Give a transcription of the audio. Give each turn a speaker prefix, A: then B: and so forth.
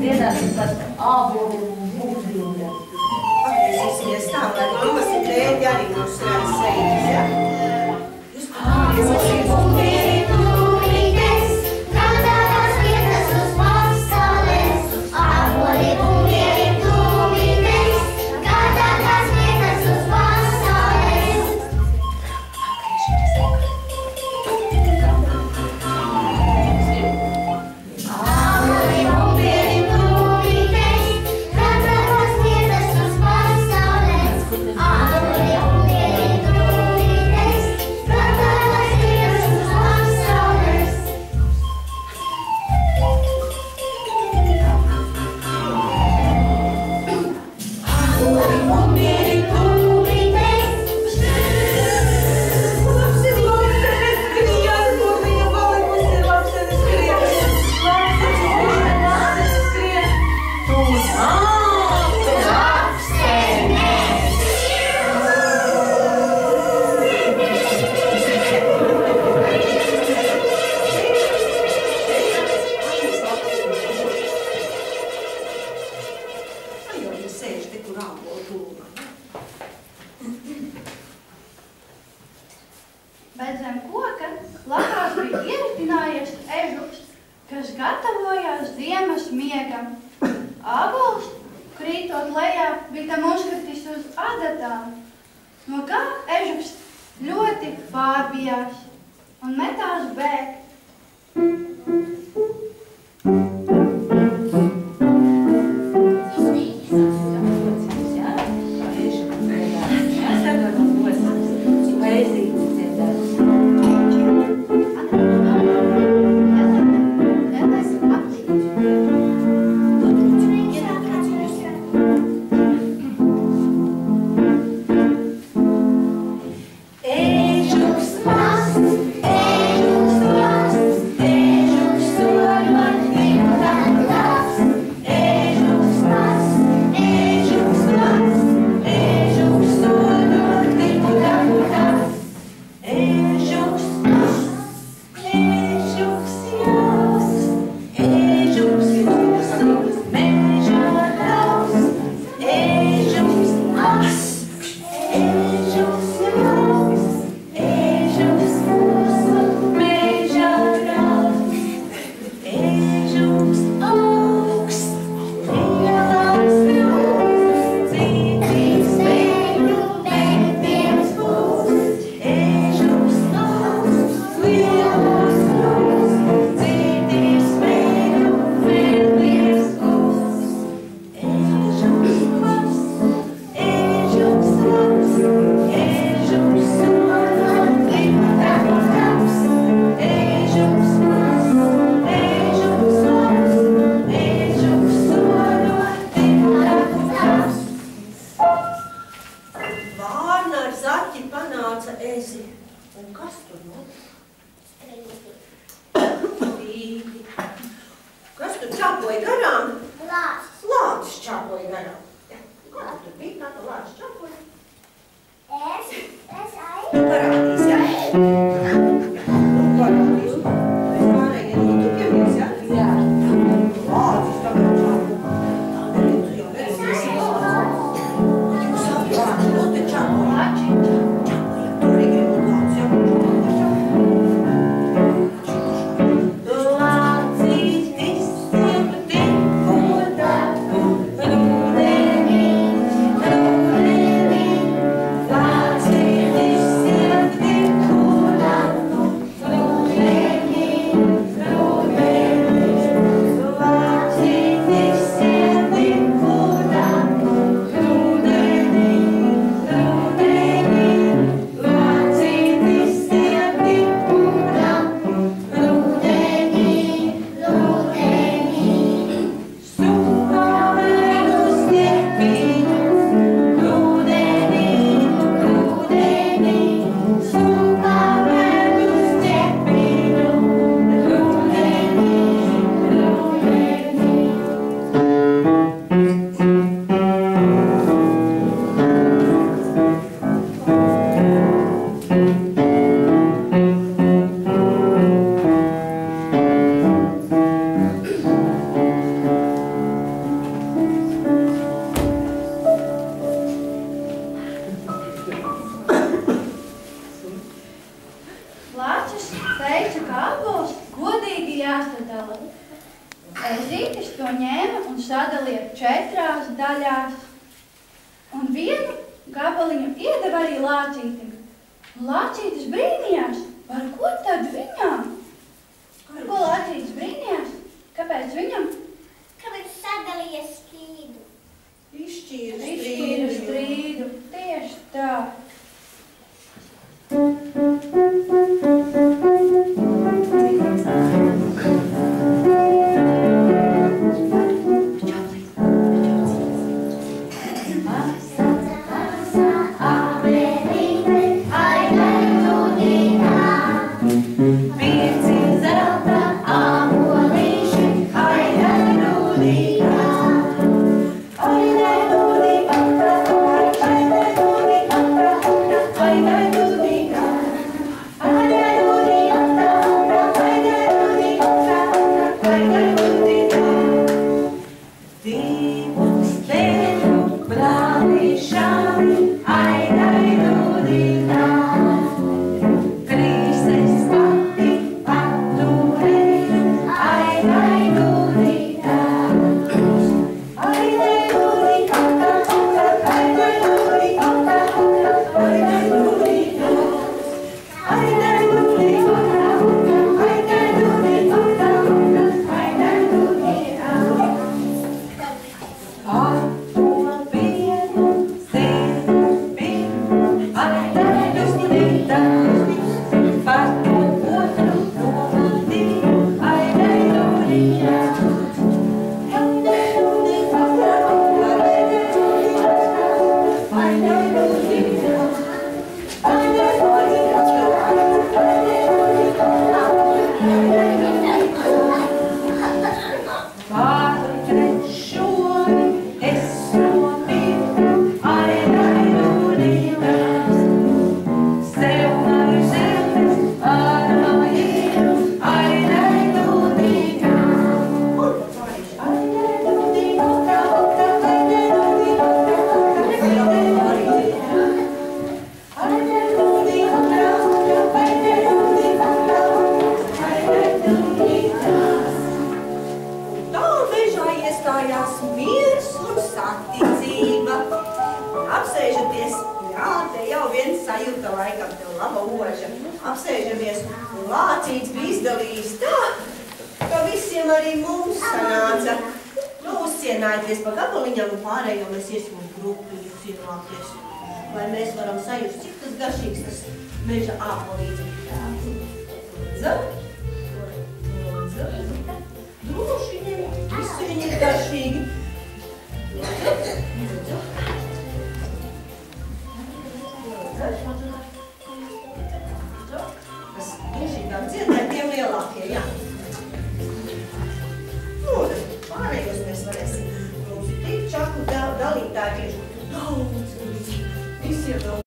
A: dziedāsim par āboliem un būtījumiem.
B: Pagriezīsimies tā, lai mammas un tēti arī mūs redz sejas, ja? Jūs pagriezīsies.
C: Bet zem koka lakās bija ieritinājies ežuks, kas gatavojās ziemas miegam. Ābols, krītot lejā, bija tam uzkritis uz adatām, no kā ežuks ļoti pārbijās un metās bēgt. jāsadala. Ezītis to ņēma un sadalīja 4 daļās. Un vienu gabaliņu iedeva arī Lācītim. Lācītis brīnījās, par ko tad viņam? Par ko Lācītis brīnījās? Kāpēc viņam?
D: Kāpēc sadalīja strīdu?
C: Izšķīra strīdu. Tieši tā.
B: Apsēžamies, un Lācītis bija izdalījis tā, ka visiem arī mums sanāca. Nu, uzcienājieties pa gabaliņam un pārējo mēs iesim uz grupiņu cienāties, lai mēs varam sajust, cik tas garšīgs tas meža ābolīts. Lūdzu.